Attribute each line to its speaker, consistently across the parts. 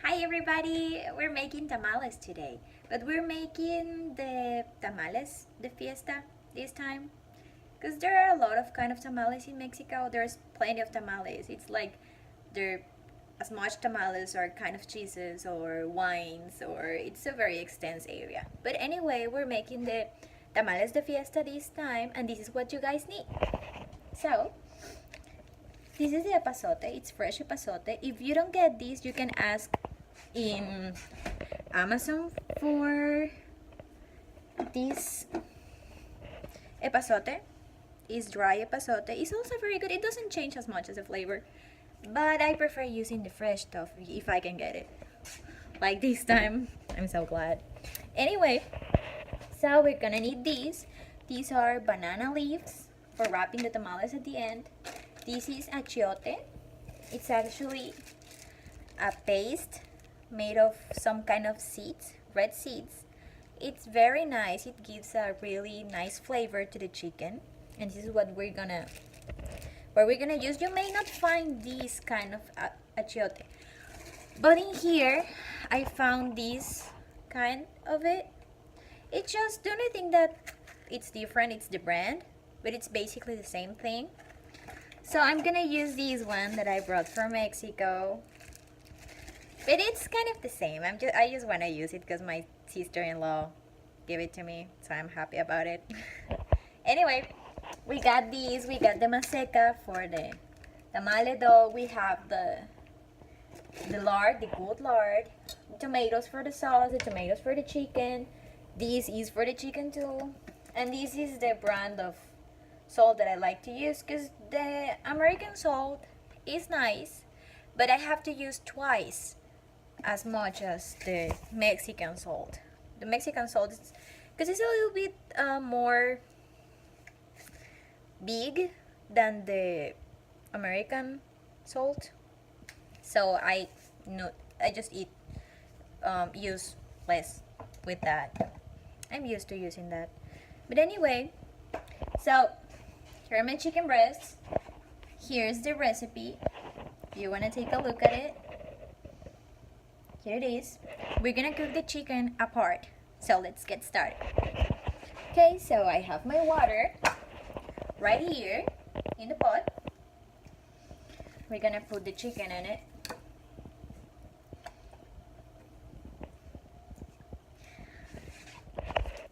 Speaker 1: Hi everybody! We're making tamales today, but we're making the Tamales de Fiesta this time because there are a lot of kind of tamales in Mexico. There's plenty of tamales. It's like there as much tamales or kind of cheeses or wines, or it's a very extensive area. But anyway, we're making the Tamales de Fiesta this time, and this is what you guys need. So this is the epazote. It's fresh epazote. If you don't get this, you can ask in Amazon for this epazote. It's dry epazote. It's also very good. It doesn't change as much as the flavor, but I prefer using the fresh stuff if I can get it. Like this time, I'm so glad. Anyway, so we're gonna need these. These are banana leaves for wrapping the tamales at the end. This is achiote. It's actually a paste made of some kind of seeds, red seeds. It's very nice. It gives a really nice flavor to the chicken. And this is what we're gonna use. You may not find this kind of achiote, but in here I found this kind of it. It's just the only thing that it's different, it's the brand, but it's basically the same thing. So I'm gonna use this one that I brought from Mexico, but it's kind of the same. I just wanna use it because my sister-in-law gave it to me, so I'm happy about it. Anyway, we got these. We got the maseca for the tamale dough. We have the lard, the good lard, tomatoes for the sauce, the tomatoes for the chicken. This is for the chicken too, and this is the brand of salt that I like to use because the American salt is nice, but I have to use twice as much as the Mexican salt. The Mexican salt is because it's a little bit more big than the American salt, so I just use less with that. I'm used to using that. But anyway, so here are my chicken breasts. Here's the recipe. If you want to take a look at it, here it is. We're gonna cook the chicken apart. So let's get started. Okay, so I have my water right here in the pot. We're gonna put the chicken in it.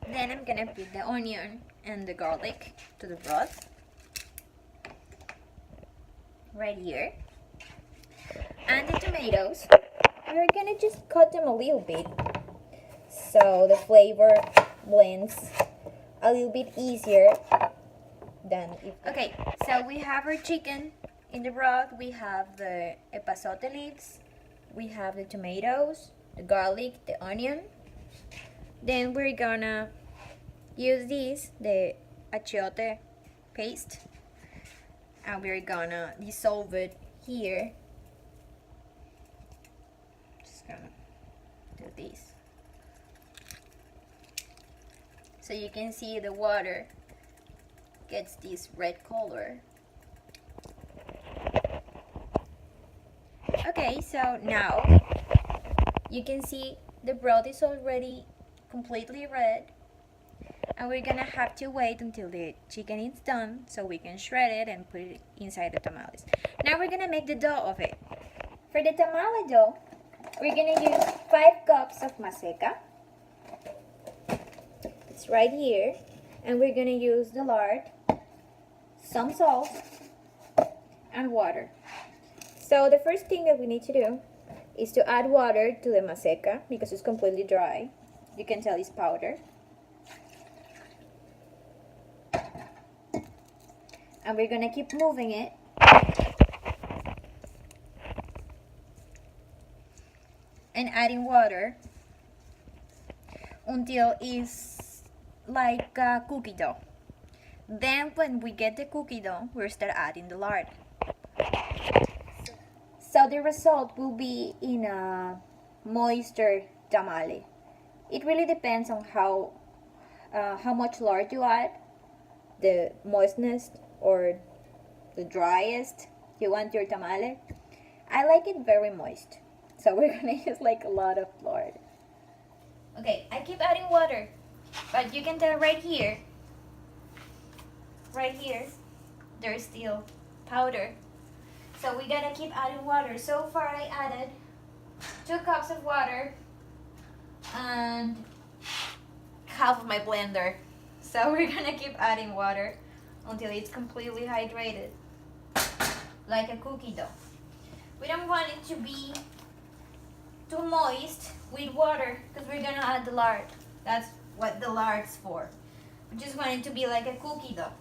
Speaker 1: Then I'm gonna put the onion and the garlic to the broth right here, and the tomatoes. We're gonna just cut them a little bit so the flavor blends a little bit easier than if. Okay, so we have our chicken in the broth. We have the epazote leaves. We have the tomatoes, the garlic, the onion. Then we're gonna use this, the achiote paste, and we're gonna dissolve it here. Just gonna do this so you can see the water gets this red color. Okay, so now you can see the broth is already completely red, and we're gonna have to wait until the chicken is done so we can shred it and put it inside the tamales. Now we're gonna make the dough of it. For the tamale dough, we're gonna use 5 cups of maseca. It's right here. And we're gonna use the lard, some salt, and water. So the first thing that we need to do is to add water to the maseca because it's completely dry. You can tell it's powder. And we're gonna keep moving it and adding water until it's like a cookie dough. Then when we get the cookie dough, we'll start adding the lard. So the result will be in a moister tamale. It really depends on how much lard you add, the moistness or the driest you want your tamale. I like it very moist. So we're gonna use like a lot of lard. Okay, I keep adding water, but you can tell right here, there's still powder. So we gotta keep adding water. So far I added 2 cups of water and half of my blender. So we're gonna keep adding water until it's completely hydrated, like a cookie dough. We don't want it to be too moist with water because we're gonna add the lard. That's what the lard's for. We just want it to be like a cookie dough.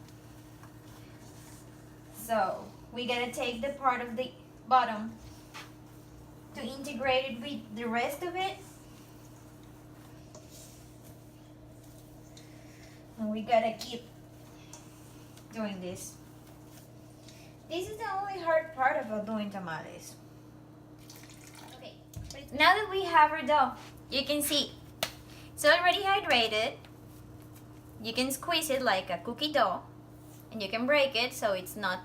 Speaker 1: So we gotta take the part of the bottom to integrate it with the rest of it. And we gotta keep doing this. This is the only hard part about doing tamales. Okay, now that we have our dough, you can see it's already hydrated. You can squeeze it like a cookie dough, and you can break it so it's not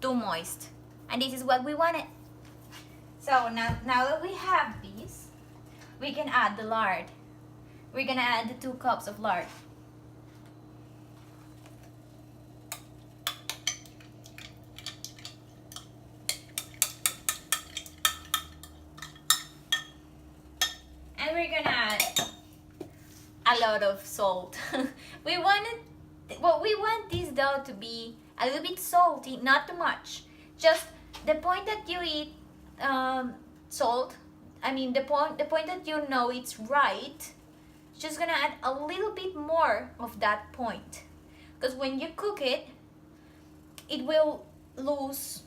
Speaker 1: too moist. And this is what we wanted. So now that we have this, we can add the lard. We're gonna add the 2 cups of lard. And we're gonna add a lot of salt. we want this dough to be a little bit salty, not too much. Just the point that you eat salt, I mean the point that you know it's right, just gonna add a little bit more of that point. Because when you cook it, it will lose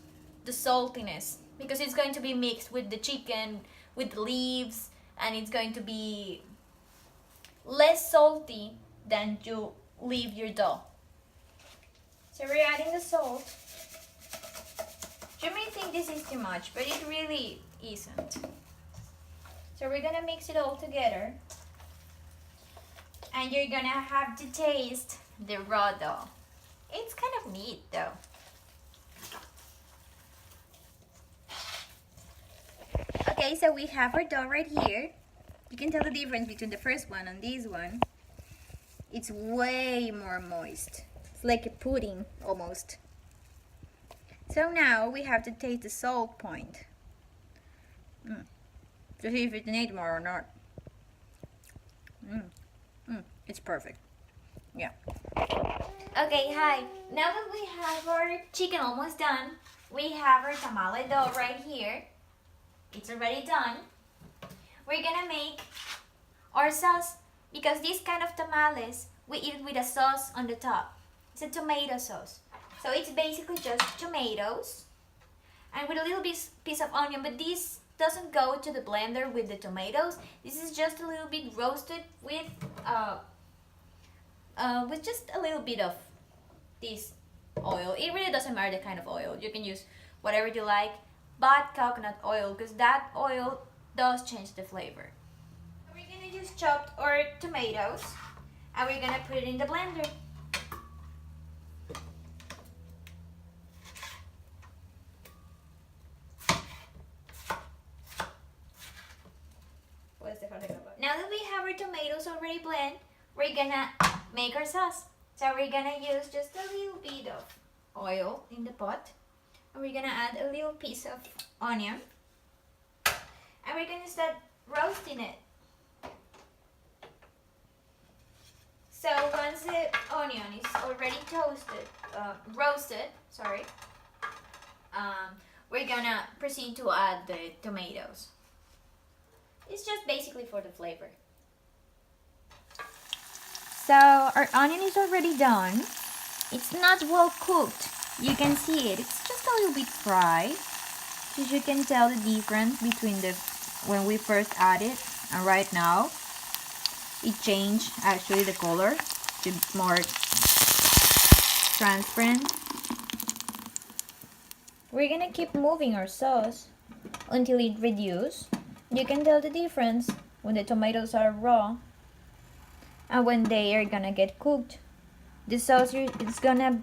Speaker 1: the saltiness because it's going to be mixed with the chicken, with the leaves, and it's going to be less salty than you leave your dough. So we're adding the salt. You may think this is too much, but it really isn't. So we're gonna mix it all together. And you're gonna have to taste the raw dough. It's kind of neat though. Okay, so we have our dough right here. You can tell the difference between the first one and this one. It's way more moist. It's like a pudding almost. So now we have to taste the salt point. To see if it needs more or not. It's perfect. Yeah. Okay, hi. Now that we have our chicken almost done, we have our tamale dough right here. It's already done. We're gonna make our sauce because this kind of tamales, we eat it with a sauce on the top. It's a tomato sauce. So it's basically just tomatoes and with a little piece of onion, but this doesn't go to the blender with the tomatoes. This is just a little bit roasted with just a little bit of this oil. It really doesn't matter the kind of oil. You can use whatever you like, but coconut oil, because that oil does change the flavor. We're gonna just chop our tomatoes and we're gonna put it in the blender. Now that we have our tomatoes already blended, we're gonna make our sauce. So we're gonna use just a little bit of oil in the pot. And we're gonna add a little piece of onion. And we're gonna start roasting it. So once the onion is already roasted, we're gonna proceed to add the tomatoes. It's just basically for the flavor. So our onion is already done. It's not well cooked. You can see it. It's just a little bit fried. So you can tell the difference between when we first added and right now. It changed actually the color to more transparent. We're gonna keep moving our sauce until it reduces. You can tell the difference when the tomatoes are raw and when they are gonna get cooked. The sauce it's gonna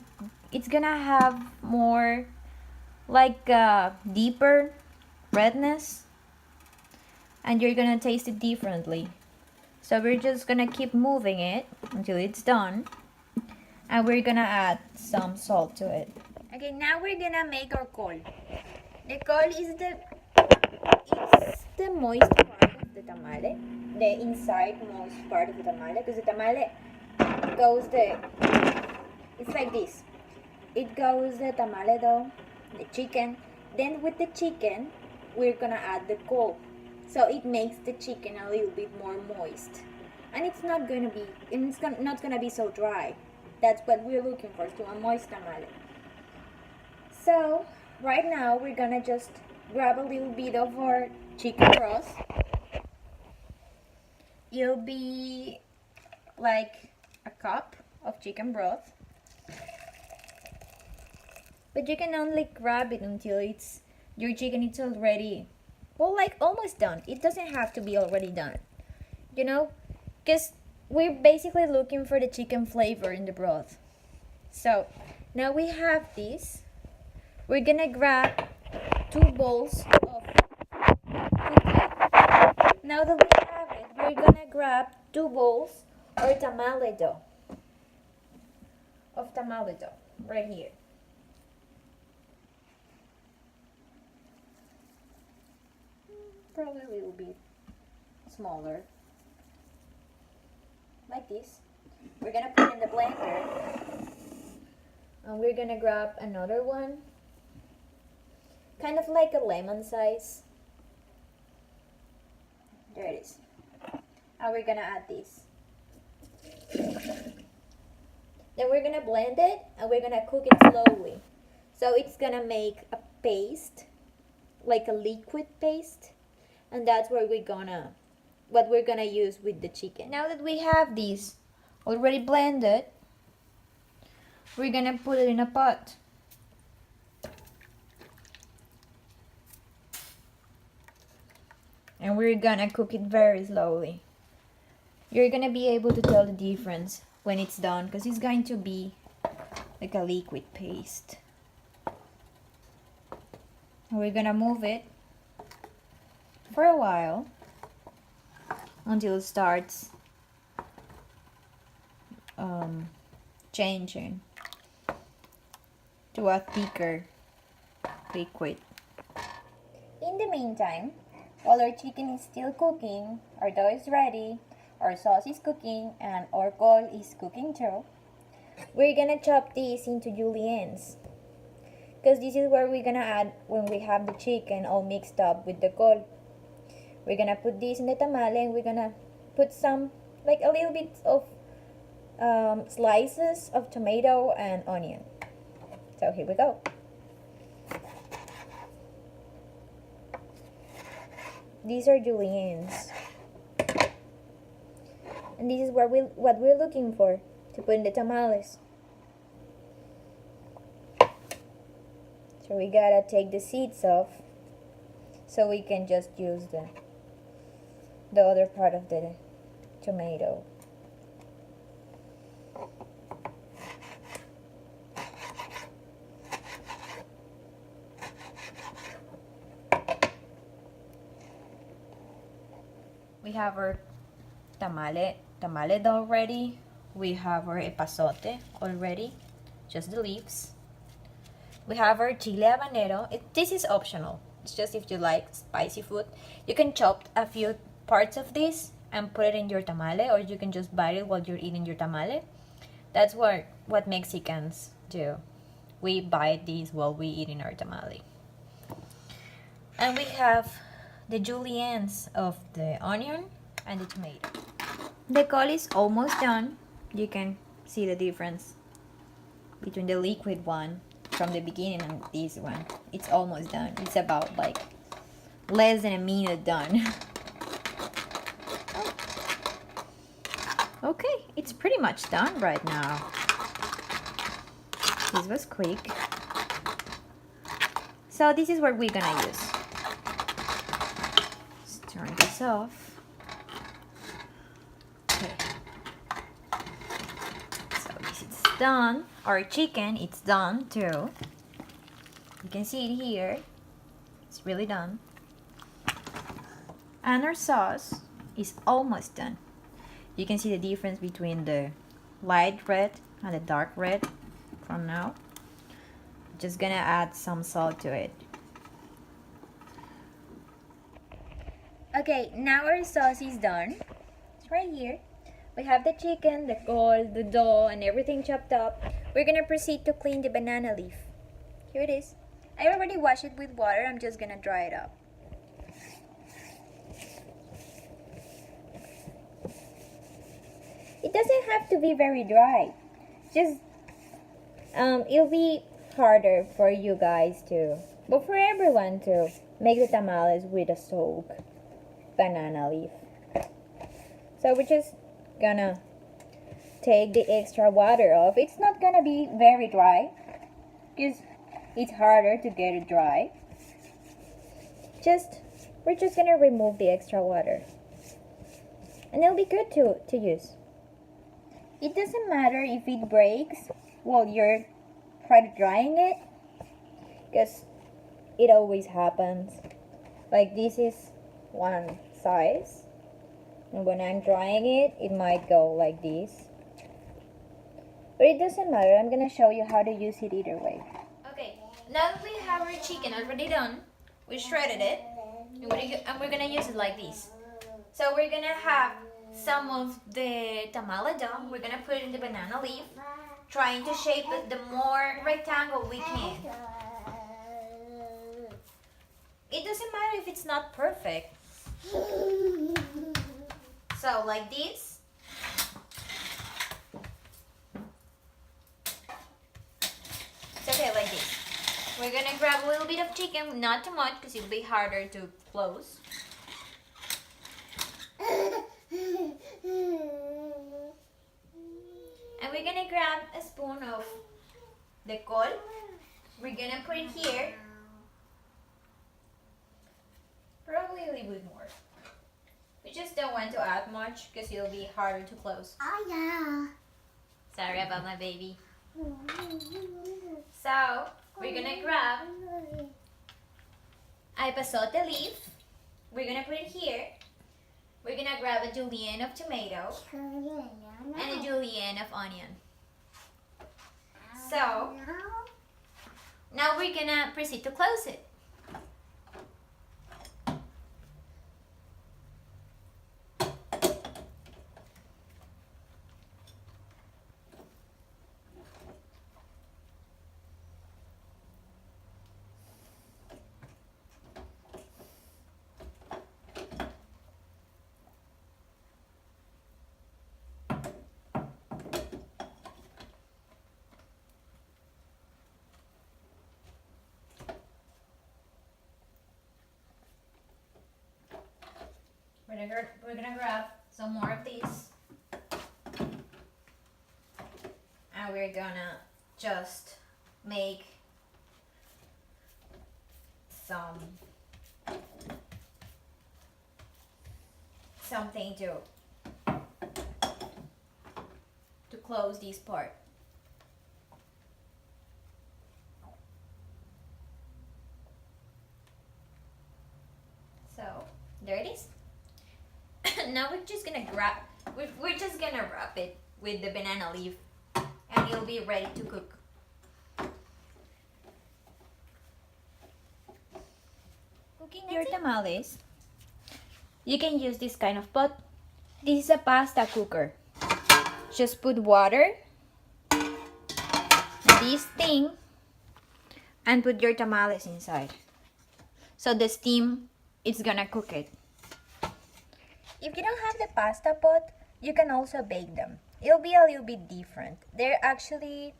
Speaker 1: have more like a deeper redness, and you're gonna taste it differently. So we're just gonna keep moving it until it's done, and we're gonna add some salt to it. Okay, now we're gonna make our col. The col is the moist part of the tamale, the inside moist part of the tamale, because the tamale goes it's like this. It goes the tamale dough, the chicken. Then with the chicken, we're gonna add the col. So it makes the chicken a little bit more moist. And it's not gonna be so dry. That's what we're looking for, to a moist tamale. So right now we're gonna just grab a little bit of our chicken broth. It'll be like a cup of chicken broth. But you can only grab it until your chicken is already, well, like almost done. It doesn't have to be already done, you know, because we're basically looking for the chicken flavor in the broth. So now we have this. We're gonna grab 2 bowls of cookie. Now that we have it, we're gonna grab 2 bowls of tamale dough. Right here. Probably a little bit smaller, like this. We're gonna put in the blender, and we're gonna grab another one, kind of like a lemon size. There it is. And we're gonna add this. Then we're gonna blend it, and we're gonna cook it slowly, so it's gonna make a paste, like a liquid paste. And that's what we're gonna use with the chicken. Now that we have this already blended, we're gonna put it in a pot. And we're gonna cook it very slowly. You're gonna be able to tell the difference when it's done, because it's going to be like a liquid paste. And we're gonna move it for a while until it starts changing to a thicker liquid. In the meantime, while our chicken is still cooking, our dough is ready, our sauce is cooking, and our col is cooking too, we're gonna chop these into juliennes, because this is where we're gonna add when we have the chicken all mixed up with the col. We're gonna put this in the tamale, and we're gonna put some, like a little bit of slices of tomato and onion. So here we go. These are juliennes, and this is what we're looking for to put in the tamales. So we gotta take the seeds off, so we can just use the other part of the tomato. We have our tamale dough ready. We have our epazote already, just the leaves. We have our chile habanero. This is optional. It's just if you like spicy food. You can chop a few parts of this and put it in your tamale, or you can just bite it while you're eating your tamale. That's what Mexicans do. We bite these while we eating our tamale. And we have the juliennes of the onion and the tomato. The col is almost done. You can see the difference between the liquid one from the beginning and this one. It's almost done. It's about like less than a minute done. Okay, it's pretty much done right now. This was quick. So this is what we're gonna use. Let's turn this off. Okay. So this is done. Our chicken, it's done too. You can see it here. It's really done. And our sauce is almost done. You can see the difference between the light red and the dark red from now. Just gonna add some salt to it. Okay, now our sauce is done. It's right here. We have the chicken, the col, the dough, and everything chopped up. We're gonna proceed to clean the banana leaf. Here it is. I already washed it with water. I'm just gonna dry it up. It doesn't have to be very dry. Just it'll be harder for you guys to, but for everyone to make the tamales with a soak banana leaf. So we're just gonna take the extra water off. It's not gonna be very dry because it's harder to get it dry. We're just gonna remove the extra water, and it'll be good to use. It doesn't matter if it breaks while you're drying it, because it always happens. Like this is one size, and when I'm drying it, it might go like this. But it doesn't matter. I'm gonna show you how to use it either way. Okay, now that we have our chicken already done, we shredded it, and we're gonna use it like this. So we're gonna have some of the tamale dough. We're gonna put it in the banana leaf, trying to shape it the more rectangle we can. It doesn't matter if it's not perfect. So like this. It's okay like this. We're gonna grab a little bit of chicken, not too much because it'll be harder to close. And we're gonna grab a spoon of the col. We're gonna put it here. Probably a little bit more. We just don't want to add much because it'll be harder to close.
Speaker 2: Oh yeah.
Speaker 1: Sorry about my baby. So we're gonna grab a epazote leaf. We're gonna put it here. We're gonna grab a julienne of tomato and a julienne of onion. So now we're gonna proceed to close it. We're gonna grab some more of these, and we're gonna just make something to close this part. So there it is. Now we're just gonna wrap it with the banana leaf, and it'll be ready to cook. Cooking your tamales, you can use this kind of pot. This is a pasta cooker. Just put water, this thing, and put your tamales inside. So the steam is gonna cook it. If you don't have the pasta pot, you can also bake them. It'll be a little bit different. They actually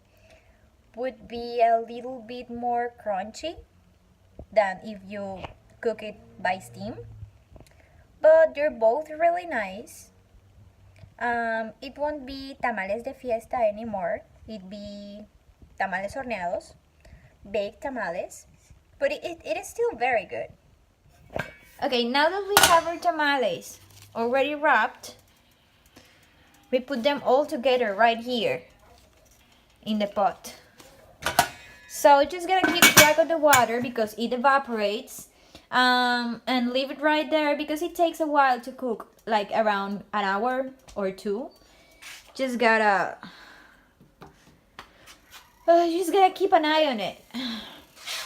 Speaker 1: would be a little bit more crunchy than if you cook it by steam. But they're both really nice. It won't be Tamales de Fiesta anymore. It'd be tamales horneados, baked tamales. But it is still very good. Okay, now that we have our tamales already wrapped, we put them all together right here in the pot. So just gotta keep track of the water because it evaporates, and leave it right there because it takes a while to cook, like around an hour or two. Just gotta keep an eye on it.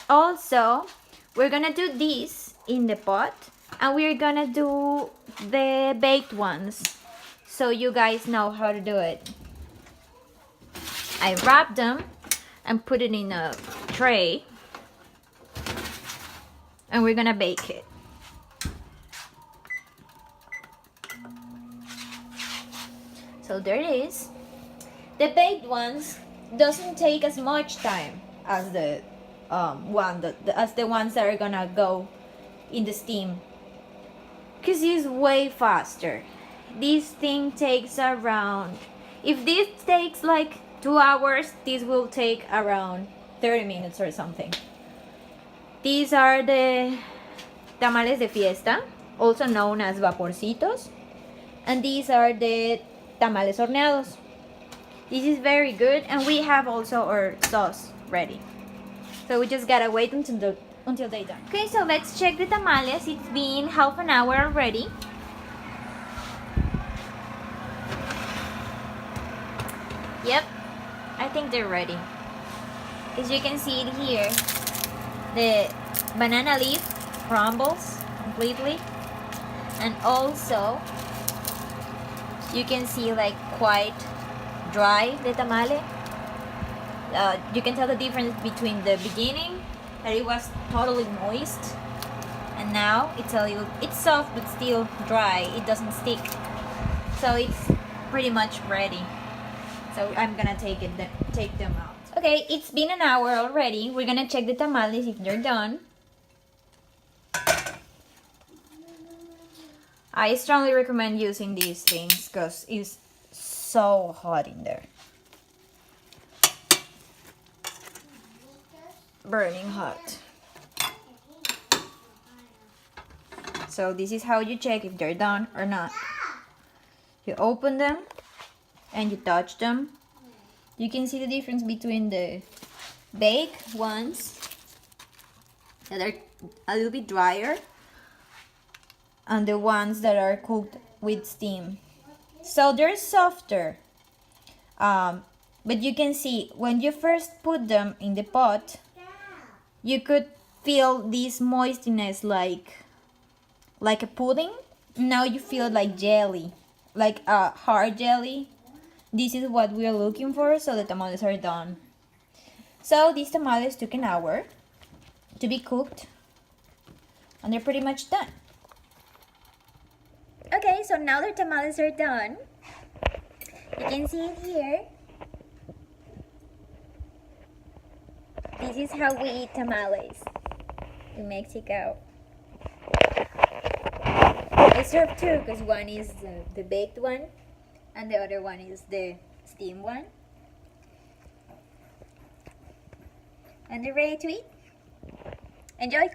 Speaker 1: Also, we're gonna do this in the pot, and we're gonna do the baked ones so you guys know how to do it. I wrap them and put it in a tray, and we're gonna bake it. So there it is. The baked ones doesn't take as much time as the ones that are gonna go in the steam, because it's way faster. This thing takes around, if this takes like 2 hours, this will take around 30 minutes or something. These are the Tamales de Fiesta, also known as vaporcitos, and these are the tamales horneados. This is very good, and we have also our sauce ready. So we just gotta wait until they're done. Okay, so let's check the tamales. It's been half an hour already. Yep, I think they're ready. As you can see it here, the banana leaf crumbles completely, and also you can see like quite dry the tamale. You can tell the difference between the beginning, that it was totally moist, and now it's soft but still dry. It doesn't stick, so it's pretty much ready. So I'm gonna take them out. Okay, it's been an hour already. We're gonna check the tamales if they're done. I strongly recommend using these things because it's so hot in there. Burning hot. So this is how you check if they're done or not. You open them and you touch them. You can see the difference between the baked ones that are a little bit drier and the ones that are cooked with steam. So they're softer, but you can see when you first put them in the pot, you could feel this moistness like a pudding. Now you feel like jelly, like a hard jelly. This is what we are looking for, so the tamales are done. So these tamales took an hour to be cooked, and they're pretty much done. Okay, so now the tamales are done. You can see it here. This is how we eat tamales in Mexico. I serve two because one is the baked one and the other one is the steamed one. And they're ready to eat. Enjoy!